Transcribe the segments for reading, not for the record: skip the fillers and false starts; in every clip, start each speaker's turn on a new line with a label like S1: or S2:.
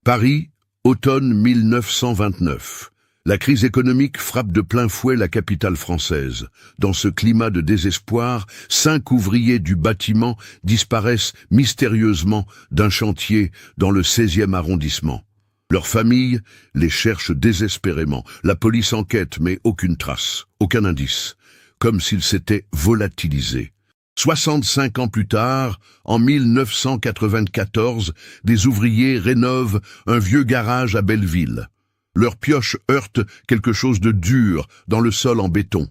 S1: Paris, automne 1929. La crise économique frappe de plein fouet la capitale française. Dans ce climat de désespoir, 5 ouvriers du bâtiment disparaissent mystérieusement d'un chantier dans le 16e arrondissement. Leurs familles les cherchent désespérément. La police enquête, mais aucune trace, aucun indice, comme s'ils s'étaient volatilisés. 65 ans plus tard, en 1994, des ouvriers rénovent un vieux garage à Belleville. Leur pioche heurte quelque chose de dur dans le sol en béton.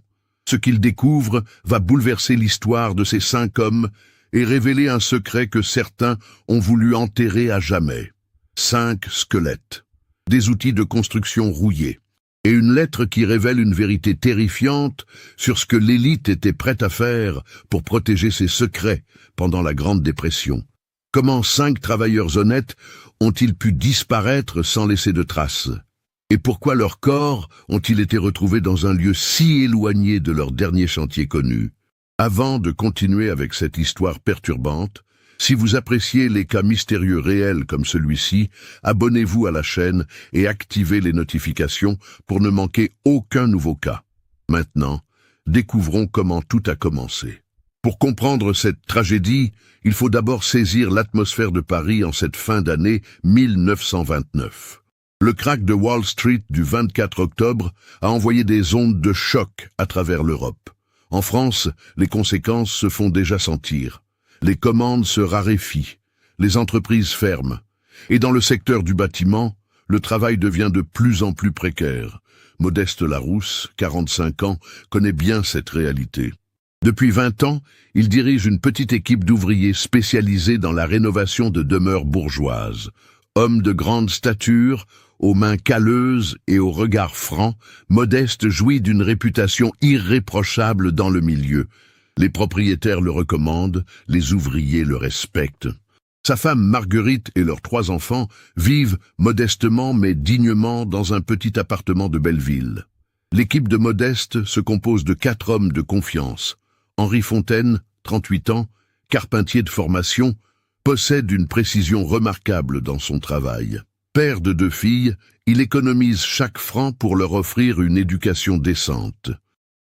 S1: Ce qu'ils découvrent va bouleverser l'histoire de ces 5 hommes et révéler un secret que certains ont voulu enterrer à jamais. 5 squelettes, des outils de construction rouillés, et une lettre qui révèle une vérité terrifiante sur ce que l'élite était prête à faire pour protéger ses secrets pendant la Grande Dépression. Comment 5 travailleurs honnêtes ont-ils pu disparaître sans laisser de traces? Et pourquoi leurs corps ont-ils été retrouvés dans un lieu si éloigné de leur dernier chantier connu? Avant de continuer avec cette histoire perturbante, si vous appréciez les cas mystérieux réels comme celui-ci, abonnez-vous à la chaîne et activez les notifications pour ne manquer aucun nouveau cas. Maintenant, découvrons comment tout a commencé. Pour comprendre cette tragédie, il faut d'abord saisir l'atmosphère de Paris en cette fin d'année 1929. Le krach de Wall Street du 24 octobre a envoyé des ondes de choc à travers l'Europe. En France, les conséquences se font déjà sentir. Les commandes se raréfient, les entreprises ferment, et dans le secteur du bâtiment, le travail devient de plus en plus précaire. Modeste Larousse, 45 ans, connaît bien cette réalité. Depuis 20 ans, il dirige une petite équipe d'ouvriers spécialisés dans la rénovation de demeures bourgeoises. Homme de grande stature, aux mains calleuses et au regard franc, Modeste jouit d'une réputation irréprochable dans le milieu. Les propriétaires le recommandent, les ouvriers le respectent. Sa femme Marguerite et leurs 3 enfants vivent modestement mais dignement dans un petit appartement de Belleville. L'équipe de Modeste se compose de 4 hommes de confiance. Henri Fontaine, 38 ans, carpentier de formation, possède une précision remarquable dans son travail. Père de 2 filles, il économise chaque franc pour leur offrir une éducation décente.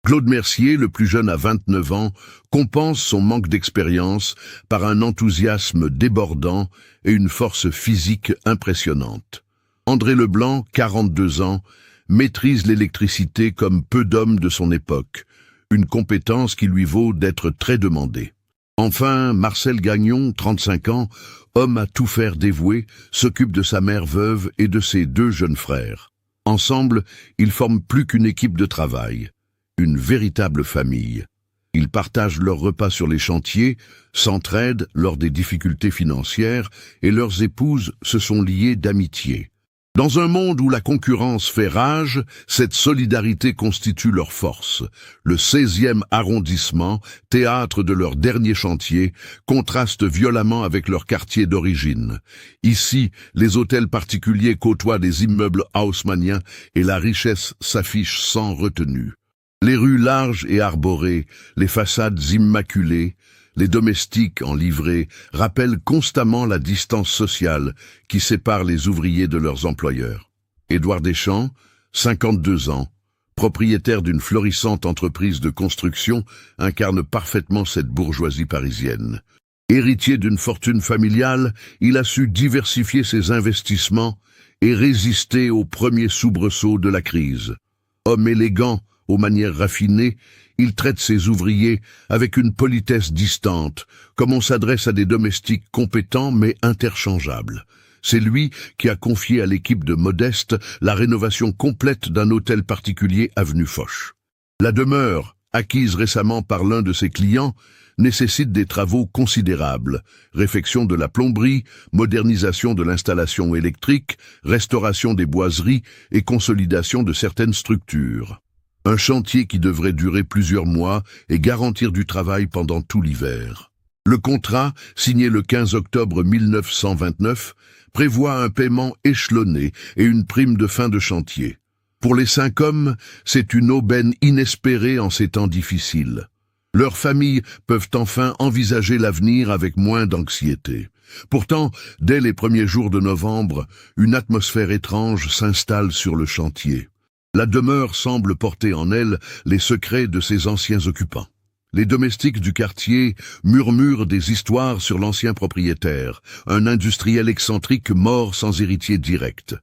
S1: Claude Mercier, le plus jeune à 29 ans, compense son manque d'expérience par un enthousiasme débordant et une force physique impressionnante. André Leblanc, 42 ans, maîtrise l'électricité comme peu d'hommes de son époque, une compétence qui lui vaut d'être très demandée. Enfin, Marcel Gagnon, 35 ans, homme à tout faire dévoué, s'occupe de sa mère veuve et de ses 2 jeunes frères. Ensemble, ils forment plus qu'une équipe de travail. Une véritable famille. Ils partagent leurs repas sur les chantiers, s'entraident lors des difficultés financières et leurs épouses se sont liées d'amitié. Dans un monde où la concurrence fait rage, cette solidarité constitue leur force. Le 16e arrondissement, théâtre de leur dernier chantier, contraste violemment avec leur quartier d'origine. Ici, les hôtels particuliers côtoient des immeubles haussmanniens et la richesse s'affiche sans retenue. Les rues larges et arborées, les façades immaculées, les domestiques en livrée rappellent constamment la distance sociale qui sépare les ouvriers de leurs employeurs. Édouard Deschamps, 52 ans, propriétaire d'une florissante entreprise de construction, incarne parfaitement cette bourgeoisie parisienne. Héritier d'une fortune familiale, il a su diversifier ses investissements et résister aux premiers soubresauts de la crise. Homme élégant, aux manières raffinées, il traite ses ouvriers avec une politesse distante, comme on s'adresse à des domestiques compétents mais interchangeables. C'est lui qui a confié à l'équipe de Modeste la rénovation complète d'un hôtel particulier avenue Foch. La demeure, acquise récemment par l'un de ses clients, nécessite des travaux considérables, réfection de la plomberie, modernisation de l'installation électrique, restauration des boiseries et consolidation de certaines structures. Un chantier qui devrait durer plusieurs mois et garantir du travail pendant tout l'hiver. Le contrat, signé le 15 octobre 1929, prévoit un paiement échelonné et une prime de fin de chantier. Pour les 5 hommes, c'est une aubaine inespérée en ces temps difficiles. Leurs familles peuvent enfin envisager l'avenir avec moins d'anxiété. Pourtant, dès les premiers jours de novembre, une atmosphère étrange s'installe sur le chantier. La demeure semble porter en elle les secrets de ses anciens occupants. Les domestiques du quartier murmurent des histoires sur l'ancien propriétaire, un industriel excentrique mort sans héritier direct.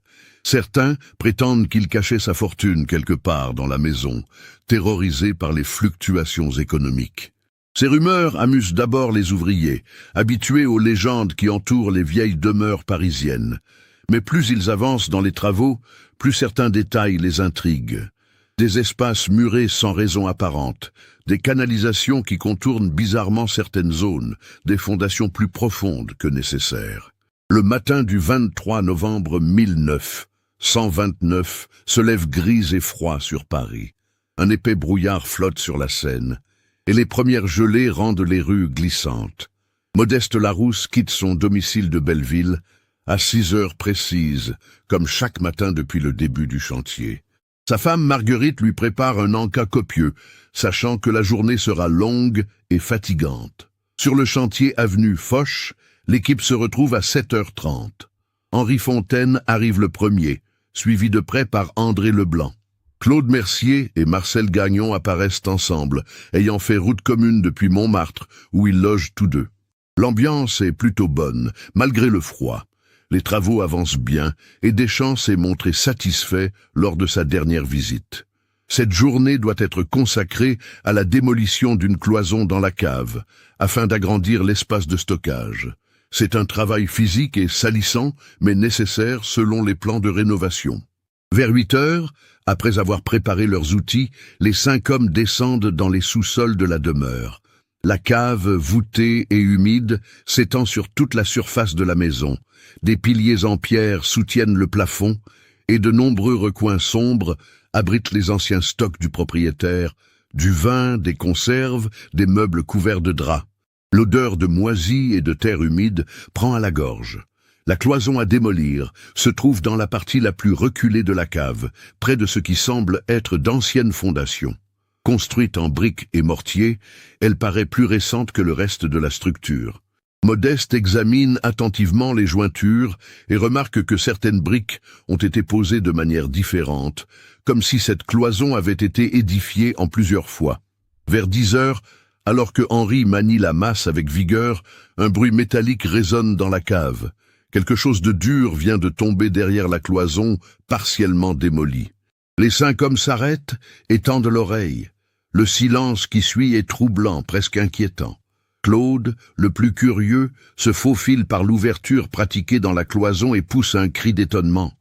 S1: Certains prétendent qu'il cachait sa fortune quelque part dans la maison, terrorisé par les fluctuations économiques. Ces rumeurs amusent d'abord les ouvriers, habitués aux légendes qui entourent les vieilles demeures parisiennes. Mais plus ils avancent dans les travaux, plus certains détails les intriguent. Des espaces murés sans raison apparente, des canalisations qui contournent bizarrement certaines zones, des fondations plus profondes que nécessaires. Le matin du 23 novembre 1929 se lève gris et froid sur Paris. Un épais brouillard flotte sur la Seine, et les premières gelées rendent les rues glissantes. Modeste Larousse quitte son domicile de Belleville à 6 heures précises, comme chaque matin depuis le début du chantier. Sa femme Marguerite lui prépare un encas copieux, sachant que la journée sera longue et fatigante. Sur le chantier avenue Foch, l'équipe se retrouve à 7h30. Henri Fontaine arrive le premier, suivi de près par André Leblanc. Claude Mercier et Marcel Gagnon apparaissent ensemble, ayant fait route commune depuis Montmartre, où ils logent tous deux. L'ambiance est plutôt bonne, malgré le froid. Les travaux avancent bien et Deschamps s'est montré satisfait lors de sa dernière visite. Cette journée doit être consacrée à la démolition d'une cloison dans la cave, afin d'agrandir l'espace de stockage. C'est un travail physique et salissant, mais nécessaire selon les plans de rénovation. Vers 8 heures, après avoir préparé leurs outils, les 5 hommes descendent dans les sous-sols de la demeure. La cave, voûtée et humide, s'étend sur toute la surface de la maison. Des piliers en pierre soutiennent le plafond, et de nombreux recoins sombres abritent les anciens stocks du propriétaire, du vin, des conserves, des meubles couverts de draps. L'odeur de moisie et de terre humide prend à la gorge. La cloison à démolir se trouve dans la partie la plus reculée de la cave, près de ce qui semble être d'anciennes fondations. Construite en briques et mortier, elle paraît plus récente que le reste de la structure. Modeste examine attentivement les jointures et remarque que certaines briques ont été posées de manière différente, comme si cette cloison avait été édifiée en plusieurs fois. Vers 10 heures, alors que Henri manie la masse avec vigueur, un bruit métallique résonne dans la cave. Quelque chose de dur vient de tomber derrière la cloison, partiellement démolie. Les 5 hommes s'arrêtent et tendent l'oreille. Le silence qui suit est troublant, presque inquiétant. Claude, le plus curieux, se faufile par l'ouverture pratiquée dans la cloison et pousse un cri d'étonnement.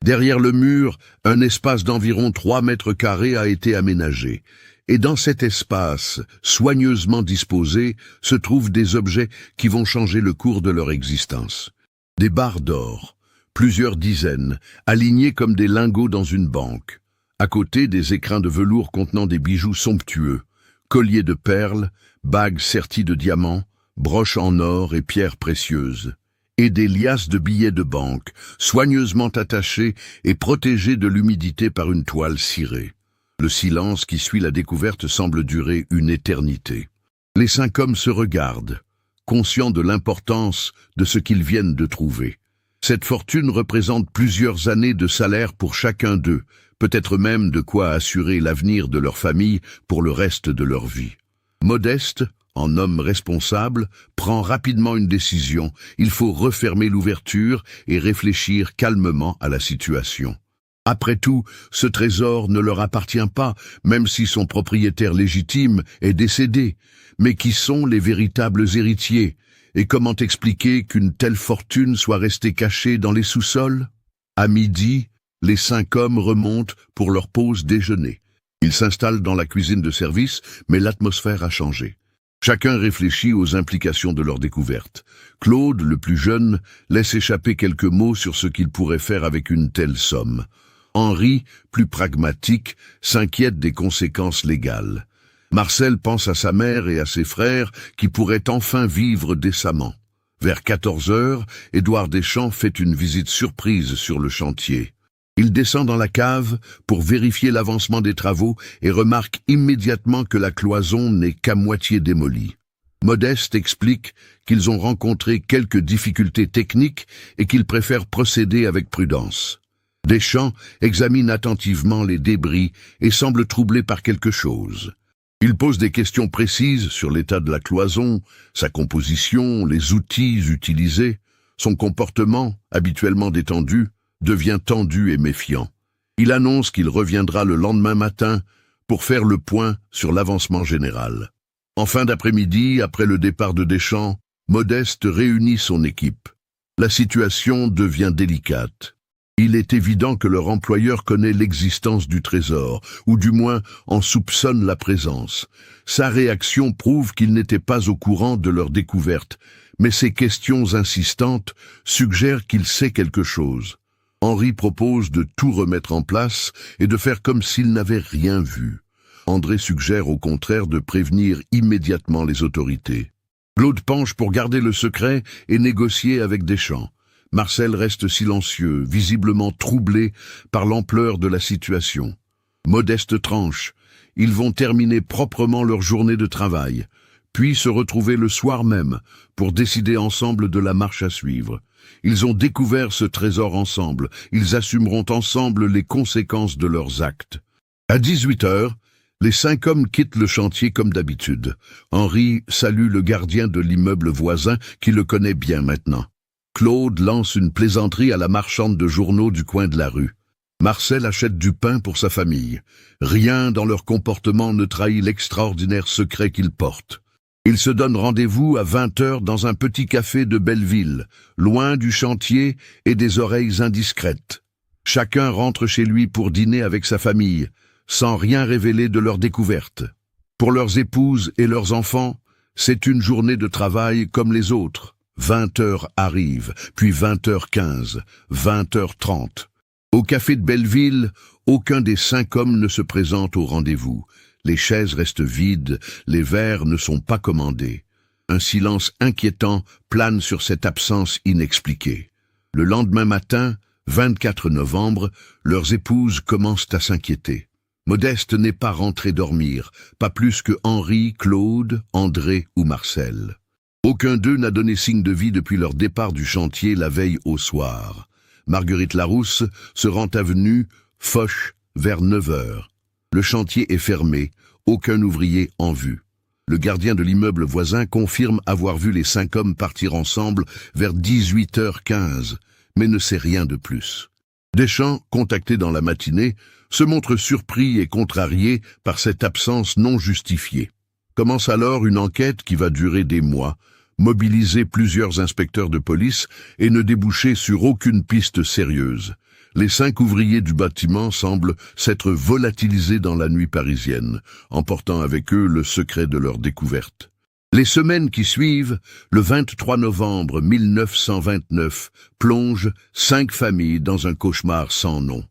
S1: Derrière le mur, un espace d'environ 3 mètres carrés a été aménagé. Et dans cet espace, soigneusement disposé, se trouvent des objets qui vont changer le cours de leur existence. Des barres d'or, plusieurs dizaines, alignées comme des lingots dans une banque. À côté, des écrins de velours contenant des bijoux somptueux, colliers de perles, bagues serties de diamants, broches en or et pierres précieuses, et des liasses de billets de banque, soigneusement attachés et protégés de l'humidité par une toile cirée. Le silence qui suit la découverte semble durer une éternité. Les 5 hommes se regardent, conscients de l'importance de ce qu'ils viennent de trouver. Cette fortune représente plusieurs années de salaire pour chacun d'eux, peut-être même de quoi assurer l'avenir de leur famille pour le reste de leur vie. Modeste, en homme responsable, prend rapidement une décision. Il faut refermer l'ouverture et réfléchir calmement à la situation. Après tout, ce trésor ne leur appartient pas, même si son propriétaire légitime est décédé. Mais qui sont les véritables héritiers? Et comment expliquer qu'une telle fortune soit restée cachée dans les sous-sols? À midi, les 5 hommes remontent pour leur pause déjeuner. Ils s'installent dans la cuisine de service, mais l'atmosphère a changé. Chacun réfléchit aux implications de leur découverte. Claude, le plus jeune, laisse échapper quelques mots sur ce qu'il pourrait faire avec une telle somme. Henri, plus pragmatique, s'inquiète des conséquences légales. Marcel pense à sa mère et à ses frères qui pourraient enfin vivre décemment. Vers 14 heures, Édouard Deschamps fait une visite surprise sur le chantier. Il descend dans la cave pour vérifier l'avancement des travaux et remarque immédiatement que la cloison n'est qu'à moitié démolie. Modeste explique qu'ils ont rencontré quelques difficultés techniques et qu'ils préfèrent procéder avec prudence. Deschamps examine attentivement les débris et semble troublé par quelque chose. Il pose des questions précises sur l'état de la cloison, sa composition, les outils utilisés. Son comportement, habituellement détendu, devient tendu et méfiant. Il annonce qu'il reviendra le lendemain matin pour faire le point sur l'avancement général. En fin d'après-midi, après le départ de Deschamps, Modeste réunit son équipe. La situation devient délicate. Il est évident que leur employeur connaît l'existence du trésor, ou du moins en soupçonne la présence. Sa réaction prouve qu'il n'était pas au courant de leur découverte, mais ses questions insistantes suggèrent qu'il sait quelque chose. Henri propose de tout remettre en place et de faire comme s'il n'avait rien vu. André suggère au contraire de prévenir immédiatement les autorités. Claude penche pour garder le secret et négocier avec Deschamps. Marcel reste silencieux, visiblement troublé par l'ampleur de la situation. Modeste tranche. Ils vont terminer proprement leur journée de travail, puis se retrouver le soir même pour décider ensemble de la marche à suivre. Ils ont découvert ce trésor ensemble. Ils assumeront ensemble les conséquences de leurs actes. À 18h, les 5 hommes quittent le chantier comme d'habitude. Henri salue le gardien de l'immeuble voisin qui le connaît bien maintenant. Claude lance une plaisanterie à la marchande de journaux du coin de la rue. Marcel achète du pain pour sa famille. Rien dans leur comportement ne trahit l'extraordinaire secret qu'ils portent. Ils se donnent rendez-vous à 20h dans un petit café de Belleville, loin du chantier et des oreilles indiscrètes. Chacun rentre chez lui pour dîner avec sa famille, sans rien révéler de leur découverte. Pour leurs épouses et leurs enfants, c'est une journée de travail comme les autres. 20h arrive, puis 20h15, 20h30. Au café de Belleville, aucun des 5 hommes ne se présente au rendez-vous. Les chaises restent vides, les verres ne sont pas commandés. Un silence inquiétant plane sur cette absence inexpliquée. Le lendemain matin, 24 novembre, leurs épouses commencent à s'inquiéter. Modeste n'est pas rentré dormir, pas plus que Henri, Claude, André ou Marcel. Aucun d'eux n'a donné signe de vie depuis leur départ du chantier la veille au soir. Marguerite Larousse se rend avenue Foch vers 9h. Le chantier est fermé, aucun ouvrier en vue. Le gardien de l'immeuble voisin confirme avoir vu les 5 hommes partir ensemble vers 18h15, mais ne sait rien de plus. Deschamps, contacté dans la matinée, se montre surpris et contrarié par cette absence non justifiée. Commence alors une enquête qui va durer des mois, mobiliser plusieurs inspecteurs de police et ne déboucher sur aucune piste sérieuse. Les 5 ouvriers du bâtiment semblent s'être volatilisés dans la nuit parisienne, emportant avec eux le secret de leur découverte. Les semaines qui suivent, le 23 novembre 1929, plongent 5 familles dans un cauchemar sans nom.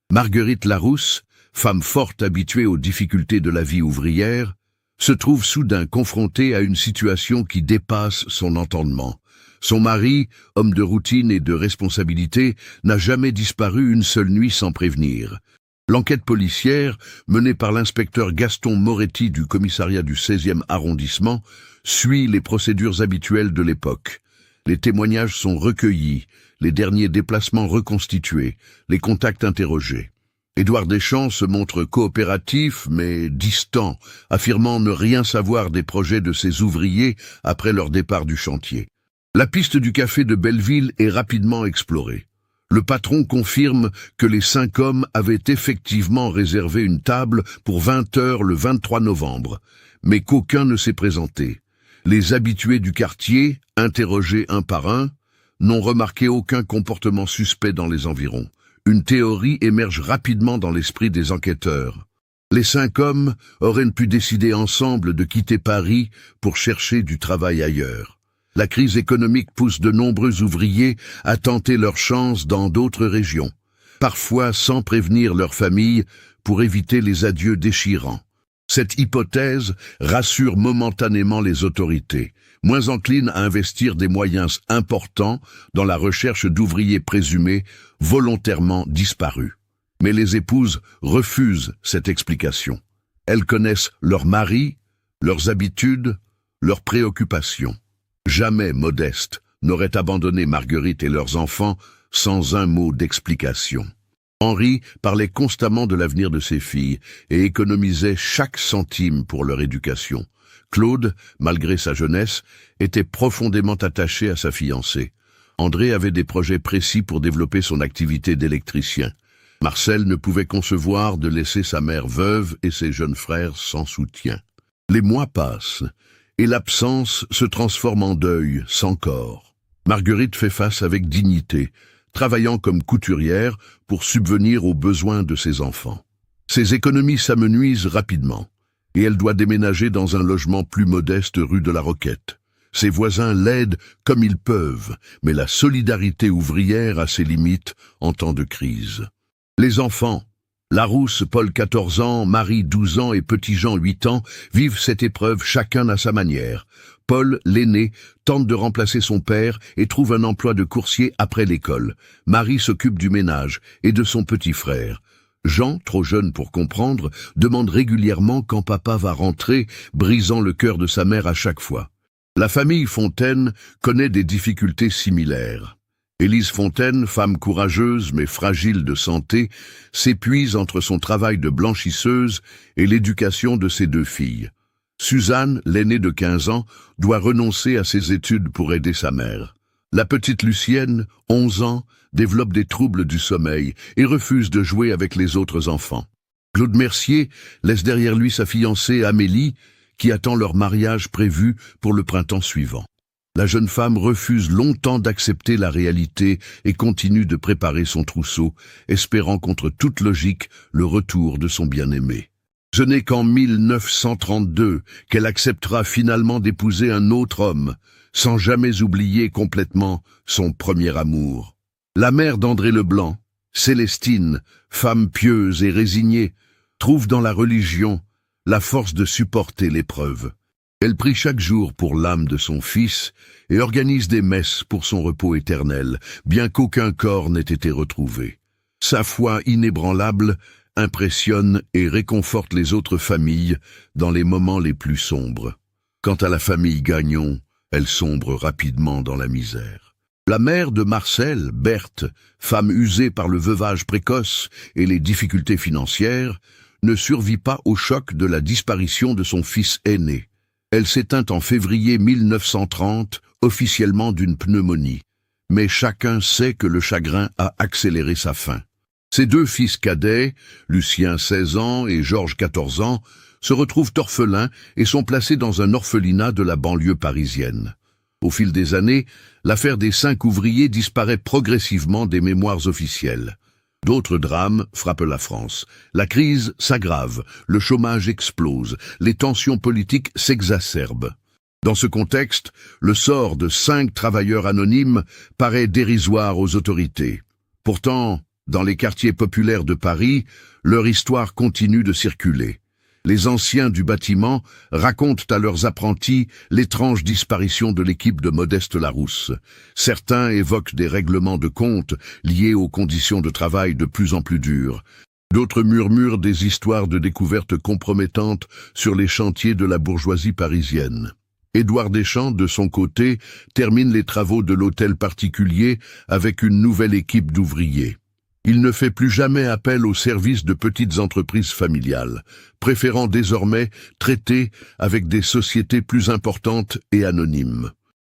S1: Marguerite Larousse, femme forte habituée aux difficultés de la vie ouvrière, se trouve soudain confrontée à une situation qui dépasse son entendement. Son mari, homme de routine et de responsabilité, n'a jamais disparu une seule nuit sans prévenir. L'enquête policière, menée par l'inspecteur Gaston Moretti du commissariat du 16e arrondissement, suit les procédures habituelles de l'époque. Les témoignages sont recueillis, les derniers déplacements reconstitués, les contacts interrogés. Édouard Deschamps se montre coopératif mais distant, affirmant ne rien savoir des projets de ses ouvriers après leur départ du chantier. La piste du café de Belleville est rapidement explorée. Le patron confirme que les 5 hommes avaient effectivement réservé une table pour 20h le 23 novembre, mais qu'aucun ne s'est présenté. Les habitués du quartier, interrogés un par un, n'ont remarqué aucun comportement suspect dans les environs. Une théorie émerge rapidement dans l'esprit des enquêteurs. Les 5 hommes auraient pu décider ensemble de quitter Paris pour chercher du travail ailleurs. La crise économique pousse de nombreux ouvriers à tenter leur chance dans d'autres régions, parfois sans prévenir leur famille pour éviter les adieux déchirants. Cette hypothèse rassure momentanément les autorités, moins enclines à investir des moyens importants dans la recherche d'ouvriers présumés volontairement disparus. Mais les épouses refusent cette explication. Elles connaissent leurs maris, leurs habitudes, leur préoccupation. Jamais Modeste n'aurait abandonné Marguerite et leurs enfants sans un mot d'explication. Henri parlait constamment de l'avenir de ses filles et économisait chaque centime pour leur éducation. Claude, malgré sa jeunesse, était profondément attaché à sa fiancée. André avait des projets précis pour développer son activité d'électricien. Marcel ne pouvait concevoir de laisser sa mère veuve et ses jeunes frères sans soutien. Les mois passent, et l'absence se transforme en deuil sans corps. Marguerite fait face avec dignité, travaillant comme couturière pour subvenir aux besoins de ses enfants. Ses économies s'amenuisent rapidement, et elle doit déménager dans un logement plus modeste rue de la Roquette. Ses voisins l'aident comme ils peuvent, mais la solidarité ouvrière a ses limites en temps de crise. Les enfants, Larousse, Paul 14 ans, Marie 12 ans et Petit Jean 8 ans, vivent cette épreuve chacun à sa manière. Paul, l'aîné, tente de remplacer son père et trouve un emploi de coursier après l'école. Marie s'occupe du ménage et de son petit frère. Jean, trop jeune pour comprendre, demande régulièrement quand papa va rentrer, brisant le cœur de sa mère à chaque fois. La famille Fontaine connaît des difficultés similaires. Élise Fontaine, femme courageuse mais fragile de santé, s'épuise entre son travail de blanchisseuse et l'éducation de ses deux filles. Suzanne, l'aînée de 15 ans, doit renoncer à ses études pour aider sa mère. La petite Lucienne, 11 ans, développe des troubles du sommeil et refuse de jouer avec les autres enfants. Claude Mercier laisse derrière lui sa fiancée Amélie, qui attend leur mariage prévu pour le printemps suivant. La jeune femme refuse longtemps d'accepter la réalité et continue de préparer son trousseau, espérant contre toute logique le retour de son bien-aimé. Ce n'est qu'en 1932 qu'elle acceptera finalement d'épouser un autre homme, sans jamais oublier complètement son premier amour. La mère d'André Leblanc, Célestine, femme pieuse et résignée, trouve dans la religion la force de supporter l'épreuve. Elle prie chaque jour pour l'âme de son fils et organise des messes pour son repos éternel, bien qu'aucun corps n'ait été retrouvé. Sa foi inébranlable impressionne et réconforte les autres familles dans les moments les plus sombres. Quant à la famille Gagnon, elle sombre rapidement dans la misère. La mère de Marcel, Berthe, femme usée par le veuvage précoce et les difficultés financières, ne survit pas au choc de la disparition de son fils aîné. Elle s'éteint en février 1930, officiellement d'une pneumonie. Mais chacun sait que le chagrin a accéléré sa fin. Ses deux fils cadets, Lucien 16 ans et Georges 14 ans, se retrouvent orphelins et sont placés dans un orphelinat de la banlieue parisienne. Au fil des années, l'affaire des 5 ouvriers disparaît progressivement des mémoires officielles. D'autres drames frappent la France. La crise s'aggrave, le chômage explose, les tensions politiques s'exacerbent. Dans ce contexte, le sort de 5 travailleurs anonymes paraît dérisoire aux autorités. Pourtant, dans les quartiers populaires de Paris, leur histoire continue de circuler. Les anciens du bâtiment racontent à leurs apprentis l'étrange disparition de l'équipe de Modeste Larousse. Certains évoquent des règlements de compte liés aux conditions de travail de plus en plus dures. D'autres murmurent des histoires de découvertes compromettantes sur les chantiers de la bourgeoisie parisienne. Édouard Deschamps, de son côté, termine les travaux de l'hôtel particulier avec une nouvelle équipe d'ouvriers. Il ne fait plus jamais appel aux services de petites entreprises familiales, préférant désormais traiter avec des sociétés plus importantes et anonymes.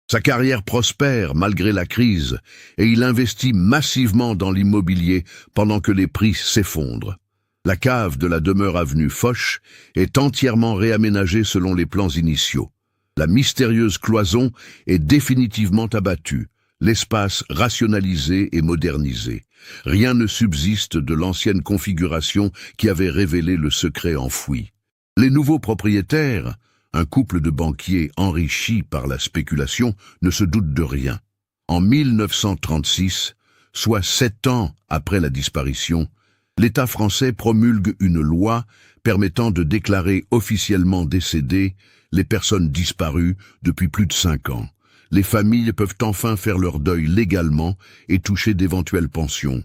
S1: Sa carrière prospère malgré la crise et il investit massivement dans l'immobilier pendant que les prix s'effondrent. La cave de la demeure avenue Foch est entièrement réaménagée selon les plans initiaux. La mystérieuse cloison est définitivement abattue, l'espace rationalisé et modernisé. Rien ne subsiste de l'ancienne configuration qui avait révélé le secret enfoui. Les nouveaux propriétaires, un couple de banquiers enrichis par la spéculation, ne se doutent de rien. En 1936, soit 7 ans après la disparition, l'État français promulgue une loi permettant de déclarer officiellement décédées les personnes disparues depuis plus de 5 ans. Les familles peuvent enfin faire leur deuil légalement et toucher d'éventuelles pensions.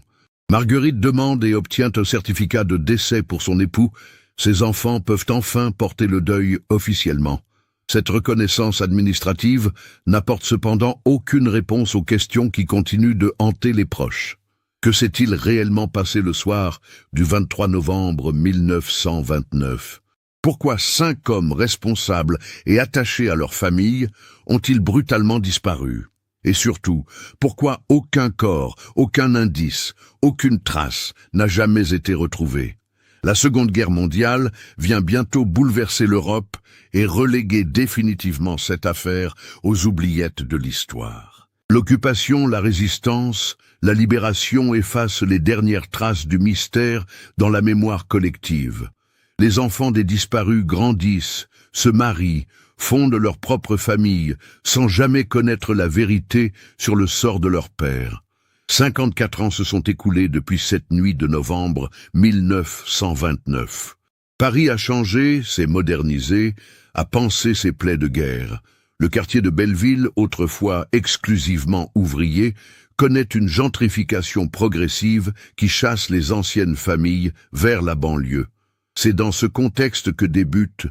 S1: Marguerite demande et obtient un certificat de décès pour son époux. Ses enfants peuvent enfin porter le deuil officiellement. Cette reconnaissance administrative n'apporte cependant aucune réponse aux questions qui continuent de hanter les proches. Que s'est-il réellement passé le soir du 23 novembre 1929 ? Pourquoi 5 hommes responsables et attachés à leur famille ont-ils brutalement disparu ? Et surtout, pourquoi aucun corps, aucun indice, aucune trace n'a jamais été retrouvé ? La Seconde Guerre mondiale vient bientôt bouleverser l'Europe et reléguer définitivement cette affaire aux oubliettes de l'histoire. L'occupation, la résistance, la libération effacent les dernières traces du mystère dans la mémoire collective. Les enfants des disparus grandissent, se marient, fondent leur propre famille, sans jamais connaître la vérité sur le sort de leur père. 54 ans se sont écoulés depuis cette nuit de novembre 1929. Paris a changé, s'est modernisé, a pansé ses plaies de guerre. Le quartier de Belleville, autrefois exclusivement ouvrier, connaît une gentrification progressive qui chasse les anciennes familles vers la banlieue. C'est dans ce contexte que débute,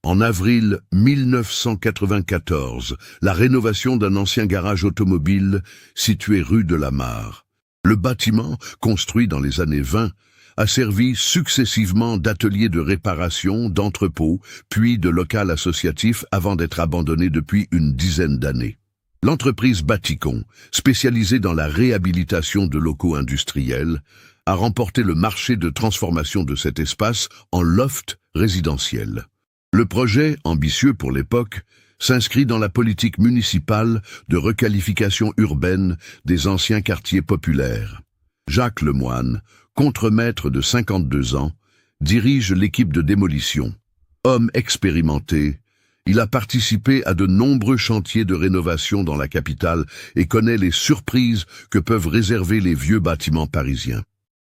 S1: en avril 1994, la rénovation d'un ancien garage automobile situé rue de la Mare. Le bâtiment, construit dans les années 20, a servi successivement d'atelier de réparation, d'entrepôt, puis de local associatif avant d'être abandonné depuis une dizaine d'années. L'entreprise Baticon, spécialisée dans la réhabilitation de locaux industriels, a remporté le marché de transformation de cet espace en loft résidentiel. Le projet, ambitieux pour l'époque, s'inscrit dans la politique municipale de requalification urbaine des anciens quartiers populaires. Jacques Lemoine, contremaître de 52 ans, dirige l'équipe de démolition. Homme expérimenté, il a participé à de nombreux chantiers de rénovation dans la capitale et connaît les surprises que peuvent réserver les vieux bâtiments parisiens.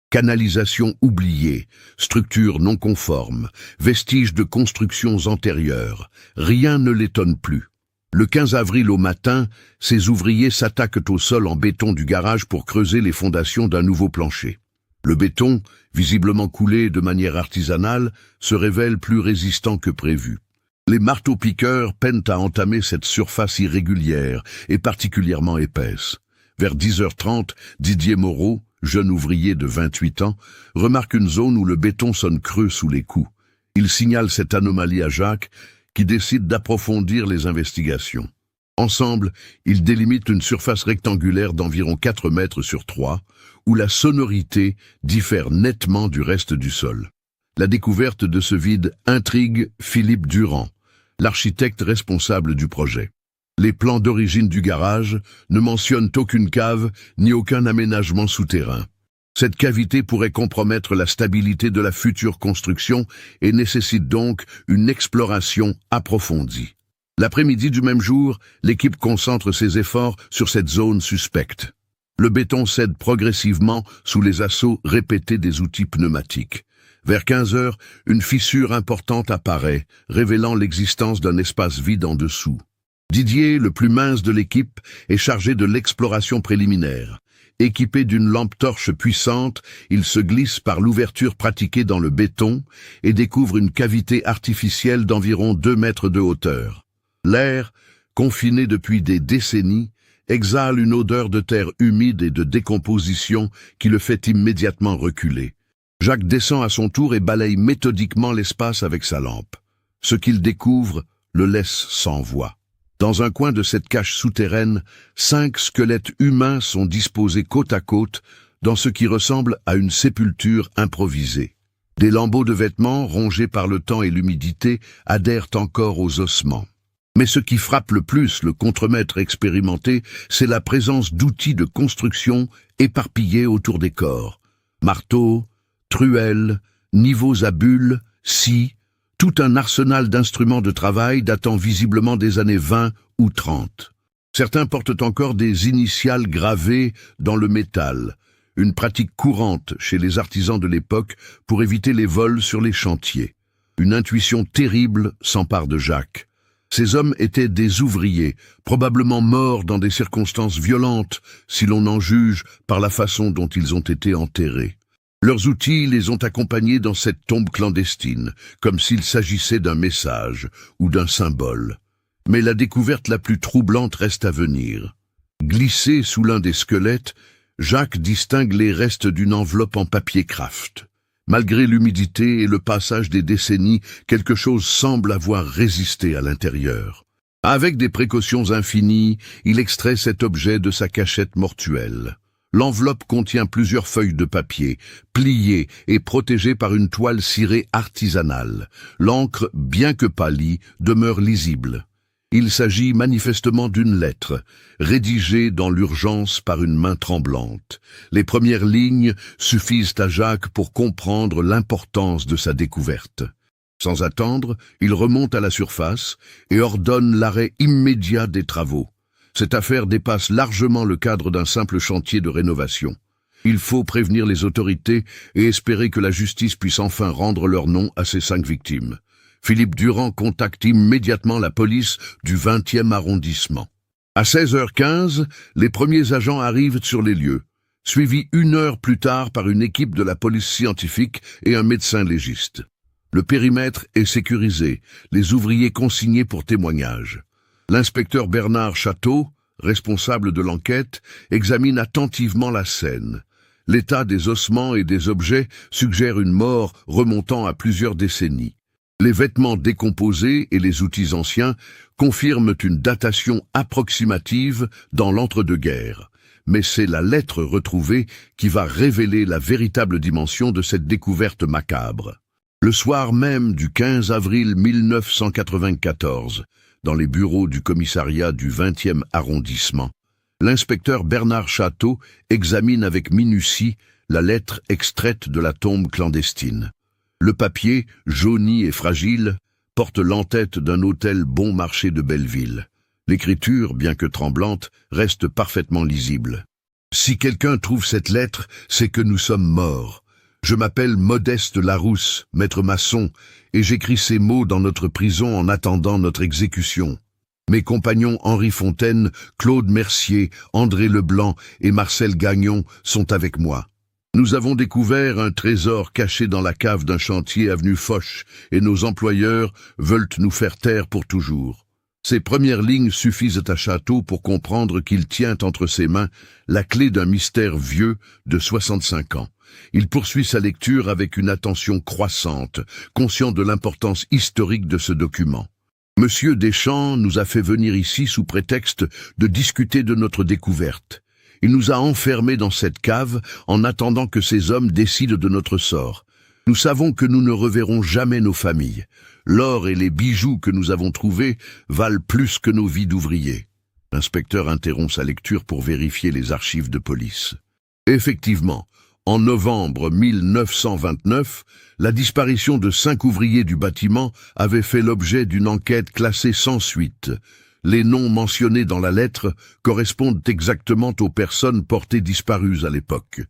S1: Canalisation oubliée, structures non conformes, vestiges de constructions antérieures, rien ne l'étonne plus. Le 15 avril au matin, ces ouvriers s'attaquent au sol en béton du garage pour creuser les fondations d'un nouveau plancher. Le béton, visiblement coulé de manière artisanale, se révèle plus résistant que prévu. Les marteaux-piqueurs peinent à entamer cette surface irrégulière et particulièrement épaisse. Vers 10h30, Didier Moreau, jeune ouvrier de 28 ans, remarque une zone où le béton sonne creux sous les coups. Il signale cette anomalie à Jacques, qui décide d'approfondir les investigations. Ensemble, ils délimitent une surface rectangulaire d'environ 4 mètres sur 3, où la sonorité diffère nettement du reste du sol. La découverte de ce vide intrigue Philippe Durand, l'architecte responsable du projet. Les plans d'origine du garage ne mentionnent aucune cave ni aucun aménagement souterrain. Cette cavité pourrait compromettre la stabilité de la future construction et nécessite donc une exploration approfondie. L'après-midi du même jour, l'équipe concentre ses efforts sur cette zone suspecte. Le béton cède progressivement sous les assauts répétés des outils pneumatiques. Vers 15 heures, une fissure importante apparaît, révélant l'existence d'un espace vide en dessous. Didier, le plus mince de l'équipe, est chargé de l'exploration préliminaire. Équipé d'une lampe torche puissante, il se glisse par l'ouverture pratiquée dans le béton et découvre une cavité artificielle d'environ 2 mètres de hauteur. L'air, confiné depuis des décennies, exhale une odeur de terre humide et de décomposition qui le fait immédiatement reculer. Jacques descend à son tour et balaye méthodiquement l'espace avec sa lampe. Ce qu'il découvre le laisse sans voix. Dans un coin de cette cache souterraine, 5 squelettes humains sont disposés côte à côte dans ce qui ressemble à une sépulture improvisée. Des lambeaux de vêtements, rongés par le temps et l'humidité, adhèrent encore aux ossements. Mais ce qui frappe le plus le contremaître expérimenté, c'est la présence d'outils de construction éparpillés autour des corps. Marteaux, truelles, niveaux à bulles, scies, tout un arsenal d'instruments de travail datant visiblement des années 20 ou 30. Certains portent encore des initiales gravées dans le métal, une pratique courante chez les artisans de l'époque pour éviter les vols sur les chantiers. Une intuition terrible s'empare de Jacques. Ces hommes étaient des ouvriers, probablement morts dans des circonstances violentes, si l'on en juge par la façon dont ils ont été enterrés. Leurs outils les ont accompagnés dans cette tombe clandestine, comme s'il s'agissait d'un message ou d'un symbole. Mais la découverte la plus troublante reste à venir. Glissé sous l'un des squelettes, Jacques distingue les restes d'une enveloppe en papier kraft. Malgré l'humidité et le passage des décennies, quelque chose semble avoir résisté à l'intérieur. Avec des précautions infinies, il extrait cet objet de sa cachette mortuelle. L'enveloppe contient plusieurs feuilles de papier, pliées et protégées par une toile cirée artisanale. L'encre, bien que pâlie, demeure lisible. Il s'agit manifestement d'une lettre, rédigée dans l'urgence par une main tremblante. Les premières lignes suffisent à Jacques pour comprendre l'importance de sa découverte. Sans attendre, il remonte à la surface et ordonne l'arrêt immédiat des travaux. Cette affaire dépasse largement le cadre d'un simple chantier de rénovation. Il faut prévenir les autorités et espérer que la justice puisse enfin rendre leur nom à ces 5 victimes. Philippe Durand contacte immédiatement la police du 20e arrondissement. À 16h15, les premiers agents arrivent sur les lieux, suivis 1 heure plus tard par une équipe de la police scientifique et un médecin légiste. Le périmètre est sécurisé, les ouvriers consignés pour témoignage. L'inspecteur Bernard Château, responsable de l'enquête, examine attentivement la scène. L'état des ossements et des objets suggère une mort remontant à plusieurs décennies. Les vêtements décomposés et les outils anciens confirment une datation approximative dans l'entre-deux-guerres. Mais c'est la lettre retrouvée qui va révéler la véritable dimension de cette découverte macabre. Le soir même du 15 avril 1994, dans les bureaux du commissariat du 20e arrondissement, l'inspecteur Bernard Château examine avec minutie la lettre extraite de la tombe clandestine. Le papier, jauni et fragile, porte l'entête d'un hôtel bon marché de Belleville. L'écriture, bien que tremblante, reste parfaitement lisible. Si quelqu'un trouve cette lettre, c'est que nous sommes morts. Je m'appelle Modeste Larousse, maître maçon, et j'écris ces mots dans notre prison en attendant notre exécution. Mes compagnons Henri Fontaine, Claude Mercier, André Leblanc et Marcel Gagnon sont avec moi. Nous avons découvert un trésor caché dans la cave d'un chantier avenue Foch, et nos employeurs veulent nous faire taire pour toujours. Ces premières lignes suffisent à Château pour comprendre qu'il tient entre ses mains la clé d'un mystère vieux de 65 ans. Il poursuit sa lecture avec une attention croissante, conscient de l'importance historique de ce document. Monsieur Deschamps nous a fait venir ici sous prétexte de discuter de notre découverte. Il nous a enfermés dans cette cave en attendant que ces hommes décident de notre sort. Nous savons que nous ne reverrons jamais nos familles. L'or et les bijoux que nous avons trouvés valent plus que nos vies d'ouvriers. L'inspecteur interrompt sa lecture pour vérifier les archives de police. Effectivement, en novembre 1929, la disparition de 5 ouvriers du bâtiment avait fait l'objet d'une enquête classée sans suite. Les noms mentionnés dans la lettre correspondent exactement aux personnes portées disparues à l'époque.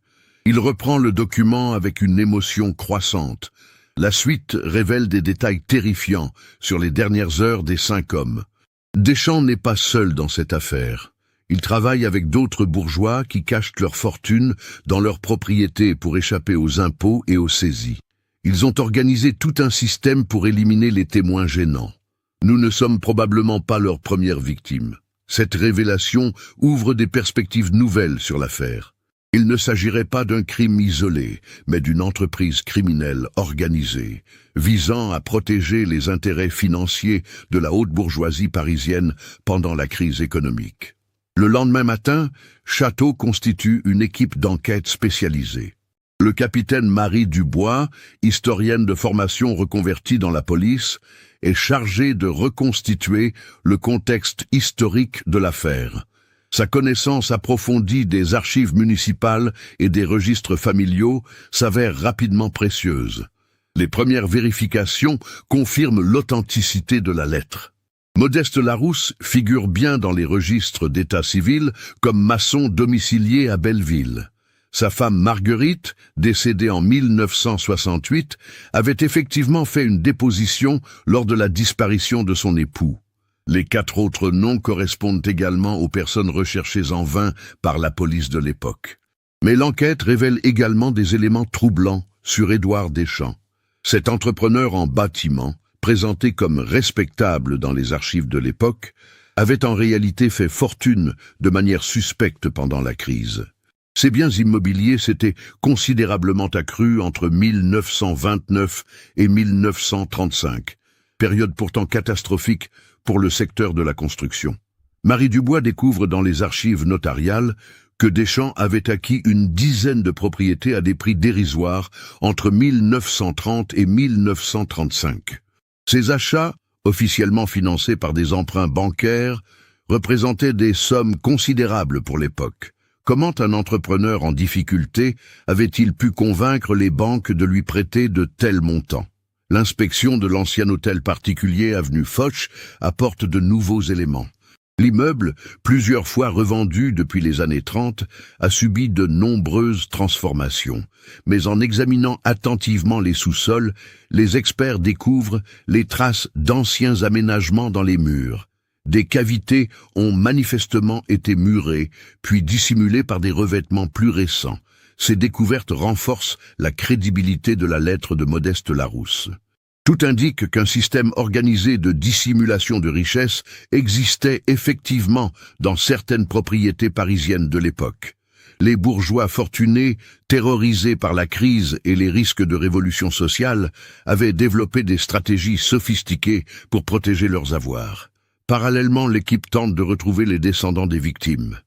S1: Il reprend le document avec une émotion croissante. La suite révèle des détails terrifiants sur les dernières heures des 5 hommes. Deschamps n'est pas seul dans cette affaire. Il travaille avec d'autres bourgeois qui cachent leur fortune dans leurs propriétés pour échapper aux impôts et aux saisies. Ils ont organisé tout un système pour éliminer les témoins gênants. Nous ne sommes probablement pas leurs premières victimes. Cette révélation ouvre des perspectives nouvelles sur l'affaire. Il ne s'agirait pas d'un crime isolé, mais d'une entreprise criminelle organisée, visant à protéger les intérêts financiers de la haute bourgeoisie parisienne pendant la crise économique. Le lendemain matin, Château constitue une équipe d'enquête spécialisée. Le capitaine Marie Dubois, historienne de formation reconvertie dans la police, est chargé de reconstituer le contexte historique de l'affaire. Sa connaissance approfondie des archives municipales et des registres familiaux s'avère rapidement précieuse. Les premières vérifications confirment l'authenticité de la lettre. Modeste Larousse figure bien dans les registres d'état civil comme maçon domicilié à Belleville. Sa femme Marguerite, décédée en 1968, avait effectivement fait une déposition lors de la disparition de son époux. Les 4 autres noms correspondent également aux personnes recherchées en vain par la police de l'époque. Mais l'enquête révèle également des éléments troublants sur Édouard Deschamps. Cet entrepreneur en bâtiment présentés comme respectables dans les archives de l'époque, avaient en réalité fait fortune de manière suspecte pendant la crise. Ces biens immobiliers s'étaient considérablement accrus entre 1929 et 1935, période pourtant catastrophique pour le secteur de la construction. Marie Dubois découvre dans les archives notariales que Deschamps avait acquis une dizaine de propriétés à des prix dérisoires entre 1930 et 1935. Ces achats, officiellement financés par des emprunts bancaires, représentaient des sommes considérables pour l'époque. Comment un entrepreneur en difficulté avait-il pu convaincre les banques de lui prêter de tels montants? L'inspection de l'ancien hôtel particulier avenue Foch apporte de nouveaux éléments. L'immeuble, plusieurs fois revendu depuis les années 30, a subi de nombreuses transformations. Mais en examinant attentivement les sous-sols, les experts découvrent les traces d'anciens aménagements dans les murs. Des cavités ont manifestement été murées, puis dissimulées par des revêtements plus récents. Ces découvertes renforcent la crédibilité de la lettre de Modeste Larousse. Tout indique qu'un système organisé de dissimulation de richesses existait effectivement dans certaines propriétés parisiennes de l'époque. Les bourgeois fortunés, terrorisés par la crise et les risques de révolution sociale, avaient développé des stratégies sophistiquées pour protéger leurs avoirs. Parallèlement, l'équipe tente de retrouver les descendants des victimes.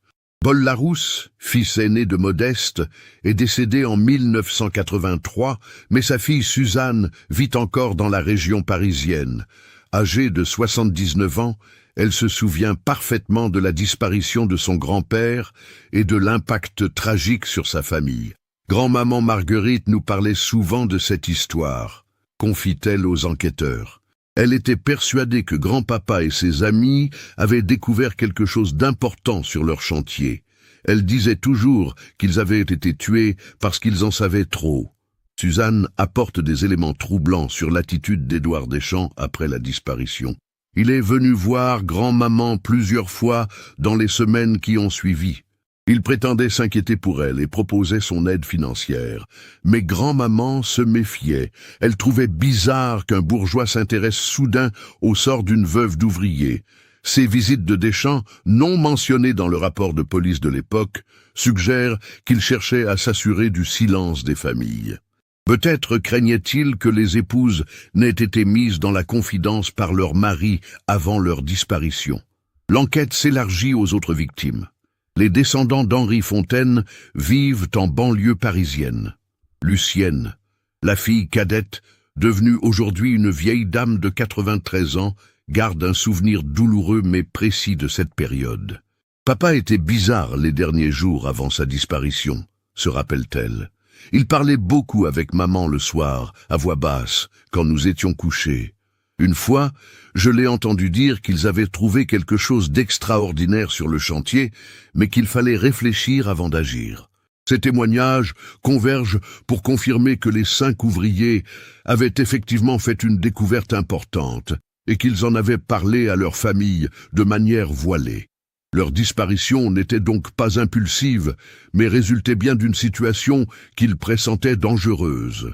S1: Paul Larousse, fils aîné de Modeste, est décédé en 1983, mais sa fille Suzanne vit encore dans la région parisienne. Âgée de 79 ans, elle se souvient parfaitement de la disparition de son grand-père et de l'impact tragique sur sa famille. Grand-maman Marguerite nous parlait souvent de cette histoire, confie-t-elle aux enquêteurs. Elle était persuadée que grand-papa et ses amis avaient découvert quelque chose d'important sur leur chantier. Elle disait toujours qu'ils avaient été tués parce qu'ils en savaient trop. Suzanne apporte des éléments troublants sur l'attitude d'Édouard Deschamps après la disparition. Il est venu voir grand-maman plusieurs fois dans les semaines qui ont suivi. Il prétendait s'inquiéter pour elle et proposait son aide financière. Mais grand-maman se méfiait. Elle trouvait bizarre qu'un bourgeois s'intéresse soudain au sort d'une veuve d'ouvrier. Ces visites de Deschamps, non mentionnées dans le rapport de police de l'époque, suggèrent qu'il cherchait à s'assurer du silence des familles. Peut-être craignait-il que les épouses n'aient été mises dans la confidence par leur mari avant leur disparition. L'enquête s'élargit aux autres victimes. Les descendants d'Henri Fontaine vivent en banlieue parisienne. Lucienne, la fille cadette, devenue aujourd'hui une vieille dame de 93 ans, garde un souvenir douloureux mais précis de cette période. Papa était bizarre les derniers jours avant sa disparition, se rappelle-t-elle. Il parlait beaucoup avec maman le soir, à voix basse, quand nous étions couchés. Une fois, je l'ai entendu dire qu'ils avaient trouvé quelque chose d'extraordinaire sur le chantier, mais qu'il fallait réfléchir avant d'agir. Ces témoignages convergent pour confirmer que les 5 ouvriers avaient effectivement fait une découverte importante et qu'ils en avaient parlé à leur famille de manière voilée. Leur disparition n'était donc pas impulsive, mais résultait bien d'une situation qu'ils pressentaient dangereuse.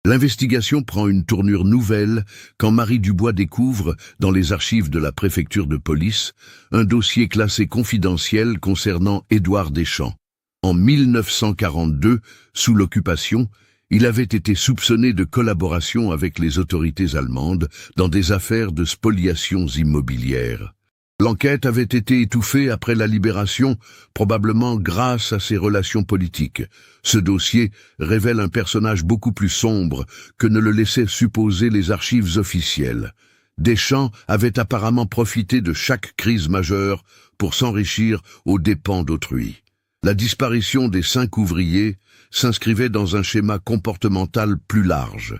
S1: L'investigation prend une tournure nouvelle quand Marie Dubois découvre, dans les archives de la préfecture de police, un dossier classé confidentiel concernant Édouard Deschamps. En 1942, sous l'occupation, il avait été soupçonné de collaboration avec les autorités allemandes dans des affaires de spoliations immobilières. L'enquête avait été étouffée après la libération, probablement grâce à ses relations politiques. Ce dossier révèle un personnage beaucoup plus sombre que ne le laissaient supposer les archives officielles. Deschamps avait apparemment profité de chaque crise majeure pour s'enrichir aux dépens d'autrui. La disparition des 5 ouvriers s'inscrivait dans un schéma comportemental plus large.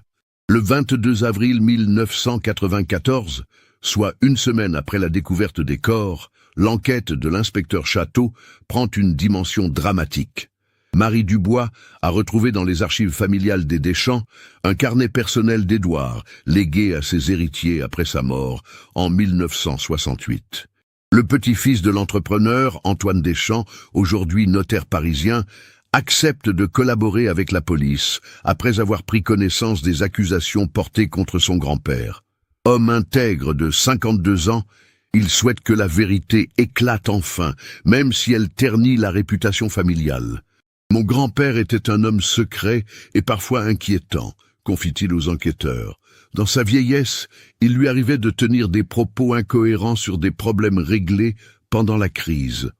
S1: Le 22 avril 1994, soit une semaine après la découverte des corps, l'enquête de l'inspecteur Château prend une dimension dramatique. Marie Dubois a retrouvé dans les archives familiales des Deschamps un carnet personnel d'Édouard, légué à ses héritiers après sa mort en 1968. Le petit-fils de l'entrepreneur, Antoine Deschamps, aujourd'hui notaire parisien, accepte de collaborer avec la police après avoir pris connaissance des accusations portées contre son grand-père. Homme intègre de 52 ans, il souhaite que la vérité éclate enfin, même si elle ternit la réputation familiale. Mon grand-père était un homme secret et parfois inquiétant, confie-t-il aux enquêteurs. Dans sa vieillesse, il lui arrivait de tenir des propos incohérents sur des problèmes réglés pendant la crise.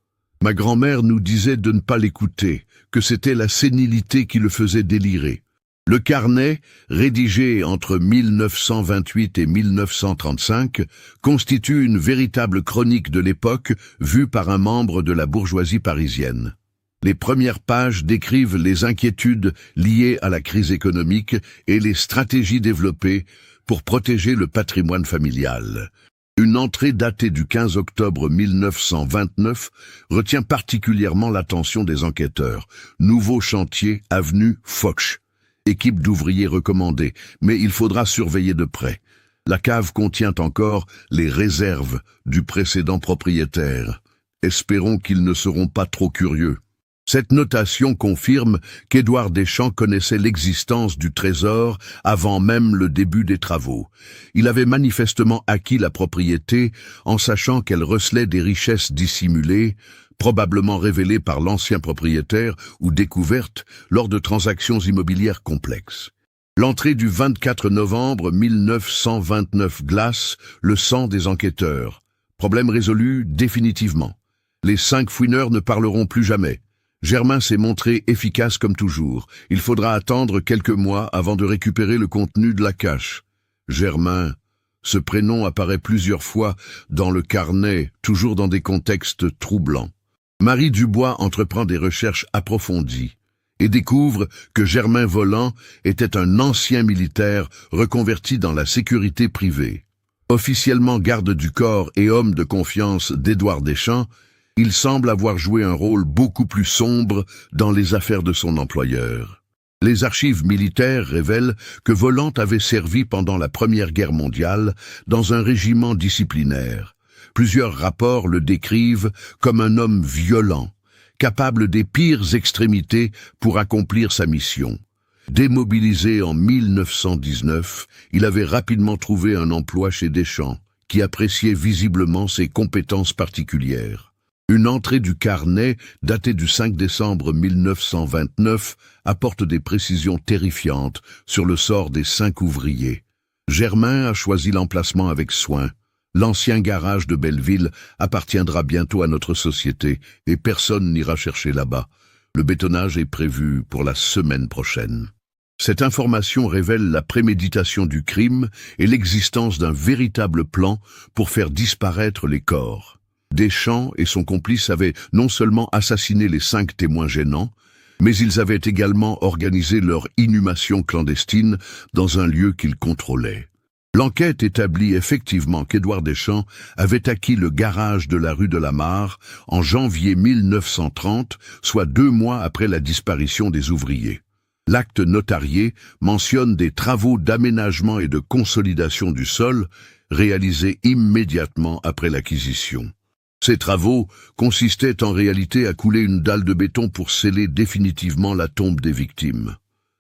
S1: Ma grand-mère nous disait de ne pas l'écouter, que c'était la sénilité qui le faisait délirer. Le carnet, rédigé entre 1928 et 1935, constitue une véritable chronique de l'époque vue par un membre de la bourgeoisie parisienne. Les premières pages décrivent les inquiétudes liées à la crise économique et les stratégies développées pour protéger le patrimoine familial. Une entrée datée du 15 octobre 1929 retient particulièrement l'attention des enquêteurs. Nouveau chantier, avenue Foch. Équipe d'ouvriers recommandée, mais il faudra surveiller de près. La cave contient encore les réserves du précédent propriétaire. Espérons qu'ils ne seront pas trop curieux. Cette notation confirme qu'Édouard Deschamps connaissait l'existence du trésor avant même le début des travaux. Il avait manifestement acquis la propriété en sachant qu'elle recelait des richesses dissimulées, probablement révélées par l'ancien propriétaire ou découvertes lors de transactions immobilières complexes. L'entrée du 24 novembre 1929 glace le sang des enquêteurs. Problème résolu définitivement. Les 5 fouineurs ne parleront plus jamais. Germain s'est montré efficace comme toujours. Il faudra attendre quelques mois avant de récupérer le contenu de la cache. Germain, ce prénom apparaît plusieurs fois dans le carnet, toujours dans des contextes troublants. Marie Dubois entreprend des recherches approfondies et découvre que Germain Volant était un ancien militaire reconverti dans la sécurité privée. Officiellement garde du corps et homme de confiance d'Édouard Deschamps, il semble avoir joué un rôle beaucoup plus sombre dans les affaires de son employeur. Les archives militaires révèlent que Volant avait servi pendant la Première Guerre mondiale dans un régiment disciplinaire. Plusieurs rapports le décrivent comme un homme violent, capable des pires extrémités pour accomplir sa mission. Démobilisé en 1919, il avait rapidement trouvé un emploi chez Deschamps, qui appréciait visiblement ses compétences particulières. Une entrée du carnet, datée du 5 décembre 1929, apporte des précisions terrifiantes sur le sort des 5 ouvriers. Germain a choisi l'emplacement avec soin. L'ancien garage de Belleville appartiendra bientôt à notre société et personne n'ira chercher là-bas. Le bétonnage est prévu pour la semaine prochaine. Cette information révèle la préméditation du crime et l'existence d'un véritable plan pour faire disparaître les corps. Deschamps et son complice avaient non seulement assassiné les 5 témoins gênants, mais ils avaient également organisé leur inhumation clandestine dans un lieu qu'ils contrôlaient. L'enquête établit effectivement qu'Édouard Deschamps avait acquis le garage de la rue de la Mare en janvier 1930, soit 2 mois après la disparition des ouvriers. L'acte notarié mentionne des travaux d'aménagement et de consolidation du sol réalisés immédiatement après l'acquisition. Ces travaux consistaient en réalité à couler une dalle de béton pour sceller définitivement la tombe des victimes.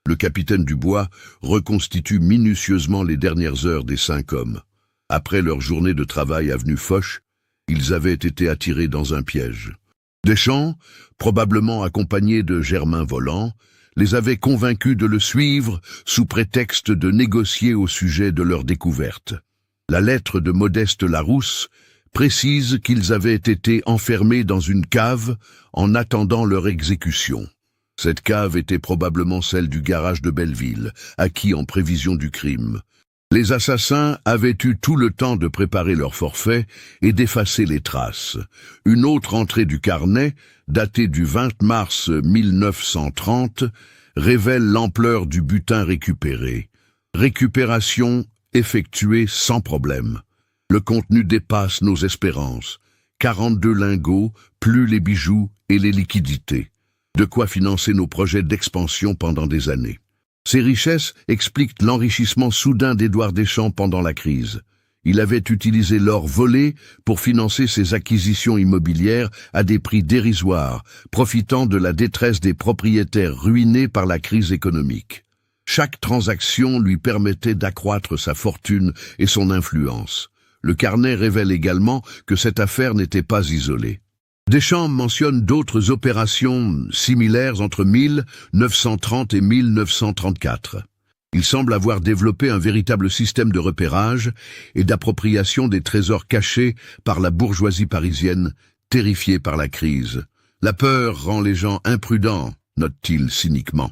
S1: Le capitaine Dubois reconstitue minutieusement les dernières heures des 5 hommes. Après leur journée de travail avenue Foch, ils avaient été attirés dans un piège. Deschamps, probablement accompagné de Germain Volant, les avait convaincus de le suivre sous prétexte de négocier au sujet de leur découverte. La lettre de Modeste Larousse précise qu'ils avaient été enfermés dans une cave en attendant leur exécution. Cette cave était probablement celle du garage de Belleville, acquis en prévision du crime. Les assassins avaient eu tout le temps de préparer leur forfait et d'effacer les traces. Une autre entrée du carnet, datée du 20 mars 1930, révèle l'ampleur du butin récupéré. Récupération effectuée sans problème. Le contenu dépasse nos espérances. 42 lingots, plus les bijoux et les liquidités. De quoi financer nos projets d'expansion pendant des années. Ces richesses expliquent l'enrichissement soudain d'Édouard Deschamps pendant la crise. Il avait utilisé l'or volé pour financer ses acquisitions immobilières à des prix dérisoires, profitant de la détresse des propriétaires ruinés par la crise économique. Chaque transaction lui permettait d'accroître sa fortune et son influence. Le carnet révèle également que cette affaire n'était pas isolée. Deschamps mentionne d'autres opérations similaires entre 1930 et 1934. Il semble avoir développé un véritable système de repérage et d'appropriation des trésors cachés par la bourgeoisie parisienne, terrifiée par la crise. La peur rend les gens imprudents, note-t-il cyniquement.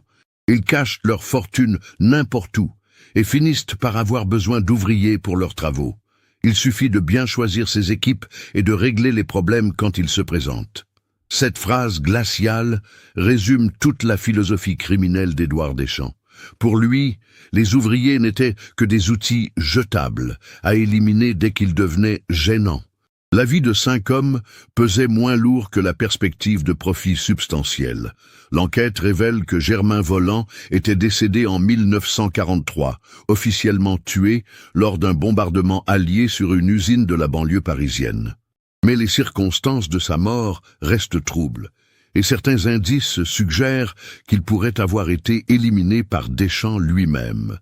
S1: Ils cachent leur fortune n'importe où et finissent par avoir besoin d'ouvriers pour leurs travaux. Il suffit de bien choisir ses équipes et de régler les problèmes quand ils se présentent. Cette phrase glaciale résume toute la philosophie criminelle d'Édouard Deschamps. Pour lui, les ouvriers n'étaient que des outils jetables à éliminer dès qu'ils devenaient gênants. La vie de 5 hommes pesait moins lourd que la perspective de profit substantiel. L'enquête révèle que Germain Voland était décédé en 1943, officiellement tué lors d'un bombardement allié sur une usine de la banlieue parisienne. Mais les circonstances de sa mort restent troubles, et certains indices suggèrent qu'il pourrait avoir été éliminé par Deschamps lui-même,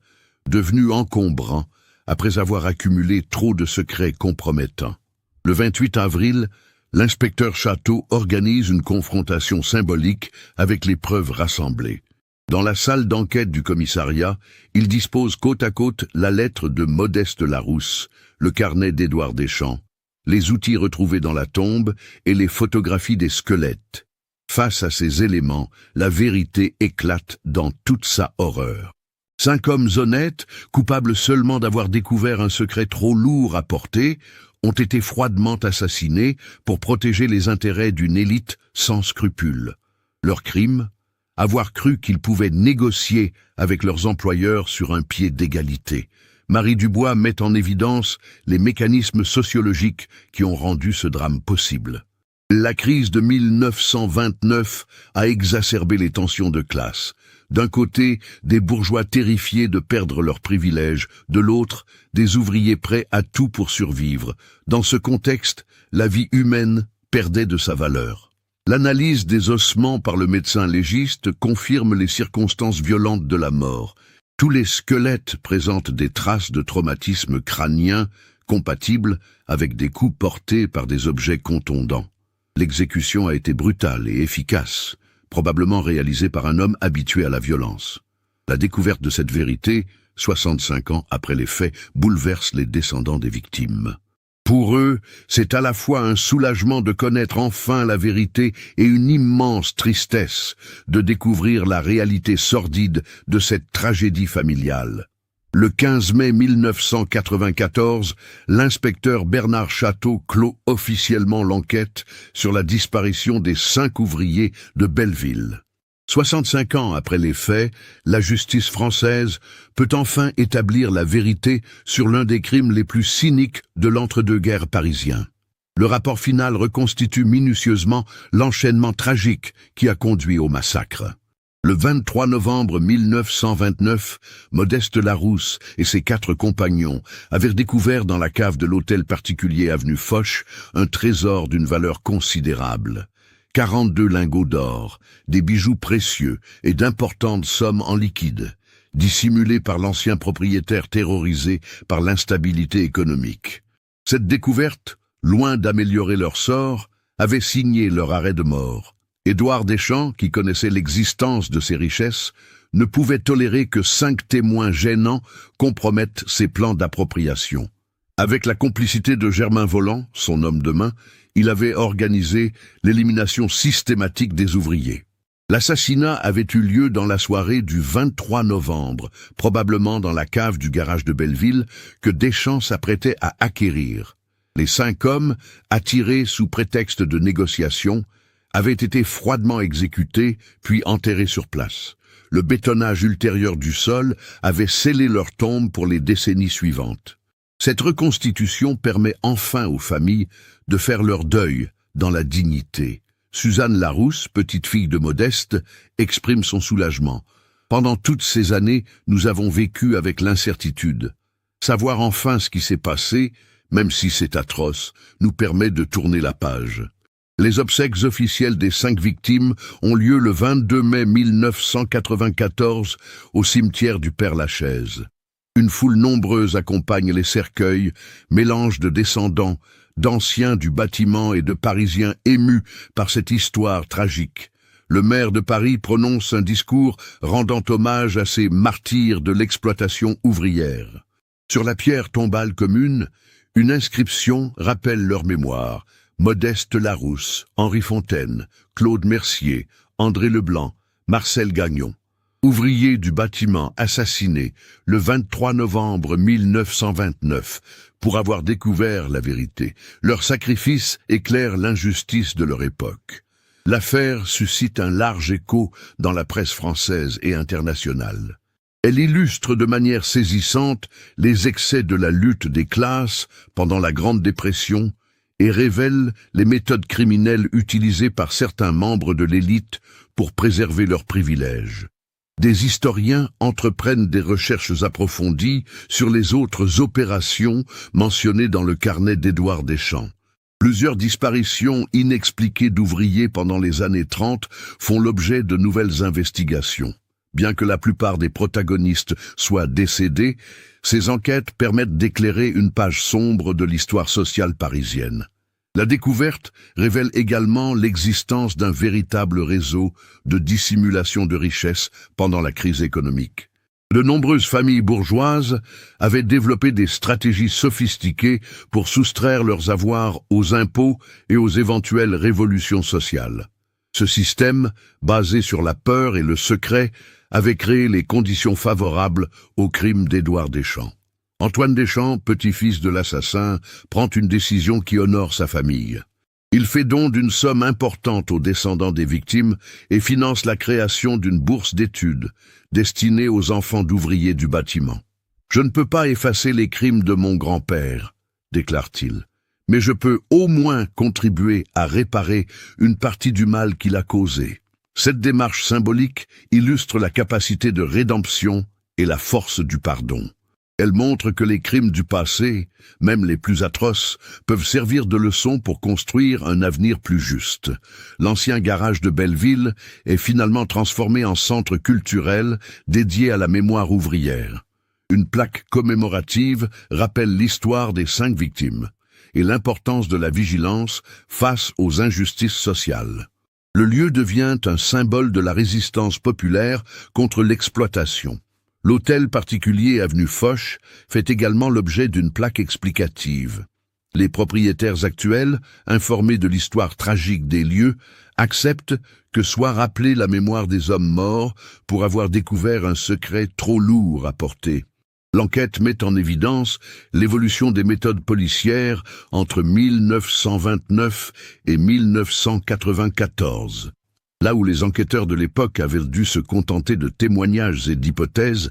S1: devenu encombrant après avoir accumulé trop de secrets compromettants. Le 28 avril, l'inspecteur Château organise une confrontation symbolique avec les preuves rassemblées. Dans la salle d'enquête du commissariat, il dispose côte à côte la lettre de Modeste Larousse, le carnet d'Édouard Deschamps, les outils retrouvés dans la tombe et les photographies des squelettes. Face à ces éléments, la vérité éclate dans toute sa horreur. 5 hommes honnêtes, coupables seulement d'avoir découvert un secret trop lourd à porter, ont été froidement assassinés pour protéger les intérêts d'une élite sans scrupules. Leur crime ? Avoir cru qu'ils pouvaient négocier avec leurs employeurs sur un pied d'égalité. Marie Dubois met en évidence les mécanismes sociologiques qui ont rendu ce drame possible. La crise de 1929 a exacerbé les tensions de classe. D'un côté, des bourgeois terrifiés de perdre leurs privilèges, de l'autre, des ouvriers prêts à tout pour survivre. Dans ce contexte, la vie humaine perdait de sa valeur. L'analyse des ossements par le médecin légiste confirme les circonstances violentes de la mort. Tous les squelettes présentent des traces de traumatisme crânien compatibles avec des coups portés par des objets contondants. L'exécution a été brutale et efficace, probablement réalisée par un homme habitué à la violence. La découverte de cette vérité, 65 ans après les faits, bouleverse les descendants des victimes. Pour eux, c'est à la fois un soulagement de connaître enfin la vérité et une immense tristesse de découvrir la réalité sordide de cette tragédie familiale. Le 15 mai 1994, l'inspecteur Bernard Château clôt officiellement l'enquête sur la disparition des 5 ouvriers de Belleville. 65 ans après les faits, la justice française peut enfin établir la vérité sur l'un des crimes les plus cyniques de l'entre-deux-guerres parisien. Le rapport final reconstitue minutieusement l'enchaînement tragique qui a conduit au massacre. Le 23 novembre 1929, Modeste Larousse et ses 4 compagnons avaient découvert dans la cave de l'hôtel particulier avenue Foch un trésor d'une valeur considérable. 42 lingots d'or, des bijoux précieux et d'importantes sommes en liquide, dissimulés par l'ancien propriétaire terrorisé par l'instabilité économique. Cette découverte, loin d'améliorer leur sort, avait signé leur arrêt de mort. Édouard Deschamps, qui connaissait l'existence de ces richesses, ne pouvait tolérer que 5 témoins gênants compromettent ses plans d'appropriation. Avec la complicité de Germain Voland, son homme de main, il avait organisé l'élimination systématique des ouvriers. L'assassinat avait eu lieu dans la soirée du 23 novembre, probablement dans la cave du garage de Belleville, que Deschamps s'apprêtait à acquérir. Les 5 hommes, attirés sous prétexte de négociation, avaient été froidement exécutés, puis enterrés sur place. Le bétonnage ultérieur du sol avait scellé leur tombe pour les décennies suivantes. Cette reconstitution permet enfin aux familles de faire leur deuil dans la dignité. Suzanne Larousse, petite fille de Modeste, exprime son soulagement. Pendant toutes ces années, nous avons vécu avec l'incertitude. Savoir enfin ce qui s'est passé, même si c'est atroce, nous permet de tourner la page. Les obsèques officielles des 5 victimes ont lieu le 22 mai 1994 au cimetière du Père-Lachaise. Une foule nombreuse accompagne les cercueils, mélange de descendants, d'anciens du bâtiment et de Parisiens émus par cette histoire tragique. Le maire de Paris prononce un discours rendant hommage à ces martyrs de l'exploitation ouvrière. Sur la pierre tombale commune, une inscription rappelle leur mémoire. Modeste Larousse, Henri Fontaine, Claude Mercier, André Leblanc, Marcel Gagnon. Ouvriers du bâtiment assassinés le 23 novembre 1929 pour avoir découvert la vérité. Leur sacrifice éclaire l'injustice de leur époque. L'affaire suscite un large écho dans la presse française et internationale. Elle illustre de manière saisissante les excès de la lutte des classes pendant la Grande Dépression et révèle les méthodes criminelles utilisées par certains membres de l'élite pour préserver leurs privilèges. Des historiens entreprennent des recherches approfondies sur les autres opérations mentionnées dans le carnet d'Édouard Deschamps. Plusieurs disparitions inexpliquées d'ouvriers pendant les années 30 font l'objet de nouvelles investigations. Bien que la plupart des protagonistes soient décédés, ces enquêtes permettent d'éclairer une page sombre de l'histoire sociale parisienne. La découverte révèle également l'existence d'un véritable réseau de dissimulation de richesses pendant la crise économique. De nombreuses familles bourgeoises avaient développé des stratégies sophistiquées pour soustraire leurs avoirs aux impôts et aux éventuelles révolutions sociales. Ce système, basé sur la peur et le secret, avait créé les conditions favorables au crime d'Édouard Deschamps. Antoine Deschamps, petit-fils de l'assassin, prend une décision qui honore sa famille. Il fait don d'une somme importante aux descendants des victimes et finance la création d'une bourse d'études destinée aux enfants d'ouvriers du bâtiment. « Je ne peux pas effacer les crimes de mon grand-père », déclare-t-il, « mais je peux au moins contribuer à réparer une partie du mal qu'il a causé. » Cette démarche symbolique illustre la capacité de rédemption et la force du pardon. Elle montre que les crimes du passé, même les plus atroces, peuvent servir de leçon pour construire un avenir plus juste. L'ancien garage de Belleville est finalement transformé en centre culturel dédié à la mémoire ouvrière. Une plaque commémorative rappelle l'histoire des 5 victimes et l'importance de la vigilance face aux injustices sociales. Le lieu devient un symbole de la résistance populaire contre l'exploitation. L'hôtel particulier avenue Foch fait également l'objet d'une plaque explicative. Les propriétaires actuels, informés de l'histoire tragique des lieux, acceptent que soit rappelée la mémoire des hommes morts pour avoir découvert un secret trop lourd à porter. L'enquête met en évidence l'évolution des méthodes policières entre 1929 et 1994. Là où les enquêteurs de l'époque avaient dû se contenter de témoignages et d'hypothèses,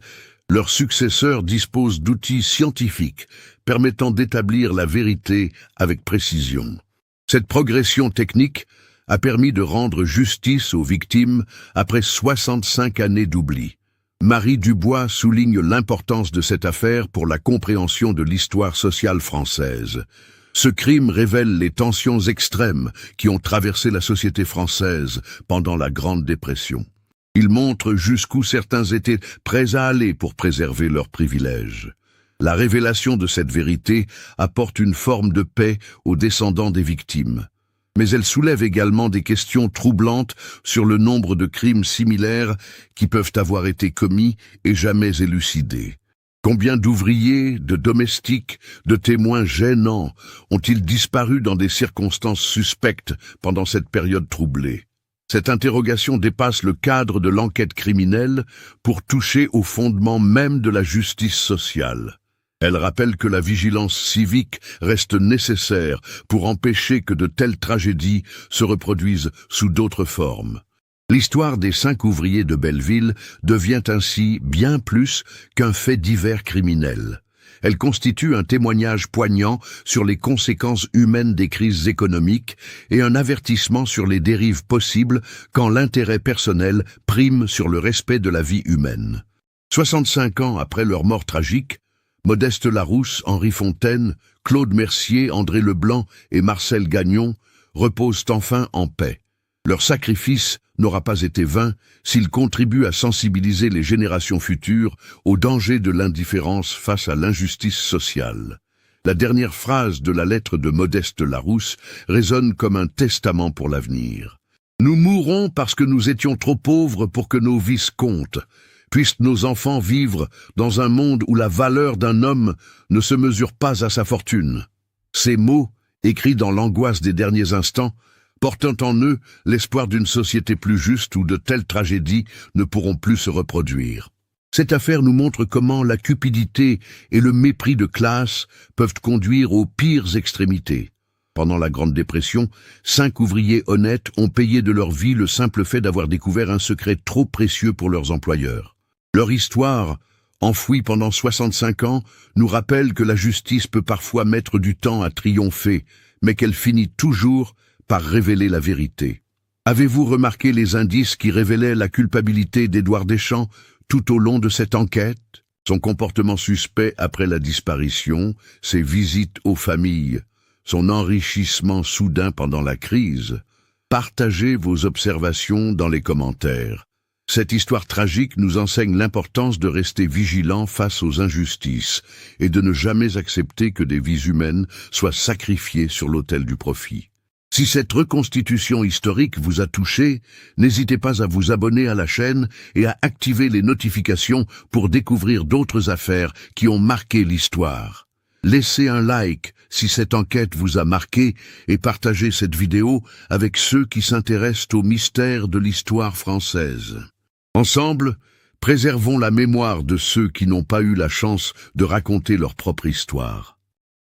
S1: leurs successeurs disposent d'outils scientifiques permettant d'établir la vérité avec précision. Cette progression technique a permis de rendre justice aux victimes après 65 années d'oubli. Marie Dubois souligne l'importance de cette affaire pour la compréhension de l'histoire sociale française. Ce crime révèle les tensions extrêmes qui ont traversé la société française pendant la Grande Dépression. Il montre jusqu'où certains étaient prêts à aller pour préserver leurs privilèges. La révélation de cette vérité apporte une forme de paix aux descendants des victimes. Mais elle soulève également des questions troublantes sur le nombre de crimes similaires qui peuvent avoir été commis et jamais élucidés. Combien d'ouvriers, de domestiques, de témoins gênants ont-ils disparu dans des circonstances suspectes pendant cette période troublée? Cette interrogation dépasse le cadre de l'enquête criminelle pour toucher au fondement même de la justice sociale. Elle rappelle que la vigilance civique reste nécessaire pour empêcher que de telles tragédies se reproduisent sous d'autres formes. L'histoire des 5 ouvriers de Belleville devient ainsi bien plus qu'un fait divers criminel. Elle constitue un témoignage poignant sur les conséquences humaines des crises économiques et un avertissement sur les dérives possibles quand l'intérêt personnel prime sur le respect de la vie humaine. 65 ans après leur mort tragique, Modeste Larousse, Henri Fontaine, Claude Mercier, André Leblanc et Marcel Gagnon reposent enfin en paix. Leur sacrifice n'aura pas été vain s'ils contribuent à sensibiliser les générations futures au danger de l'indifférence face à l'injustice sociale. La dernière phrase de la lettre de Modeste Larousse résonne comme un testament pour l'avenir. Nous mourrons parce que nous étions trop pauvres pour que nos vices comptent. Puissent nos enfants vivre dans un monde où la valeur d'un homme ne se mesure pas à sa fortune. Ces mots, écrits dans l'angoisse des derniers instants, portant en eux l'espoir d'une société plus juste où de telles tragédies ne pourront plus se reproduire. Cette affaire nous montre comment la cupidité et le mépris de classe peuvent conduire aux pires extrémités. Pendant la Grande Dépression, 5 ouvriers honnêtes ont payé de leur vie le simple fait d'avoir découvert un secret trop précieux pour leurs employeurs. Leur histoire, enfouie pendant 65 ans, nous rappelle que la justice peut parfois mettre du temps à triompher, mais qu'elle finit toujours par révéler la vérité. Avez-vous remarqué les indices qui révélaient la culpabilité d'Édouard Deschamps tout au long de cette enquête? Son comportement suspect après la disparition, ses visites aux familles, son enrichissement soudain pendant la crise. Partagez vos observations dans les commentaires. Cette histoire tragique nous enseigne l'importance de rester vigilant face aux injustices et de ne jamais accepter que des vies humaines soient sacrifiées sur l'autel du profit. Si cette reconstitution historique vous a touché, n'hésitez pas à vous abonner à la chaîne et à activer les notifications pour découvrir d'autres affaires qui ont marqué l'histoire. Laissez un like si cette enquête vous a marqué et partagez cette vidéo avec ceux qui s'intéressent aux mystères de l'histoire française. Ensemble, préservons la mémoire de ceux qui n'ont pas eu la chance de raconter leur propre histoire.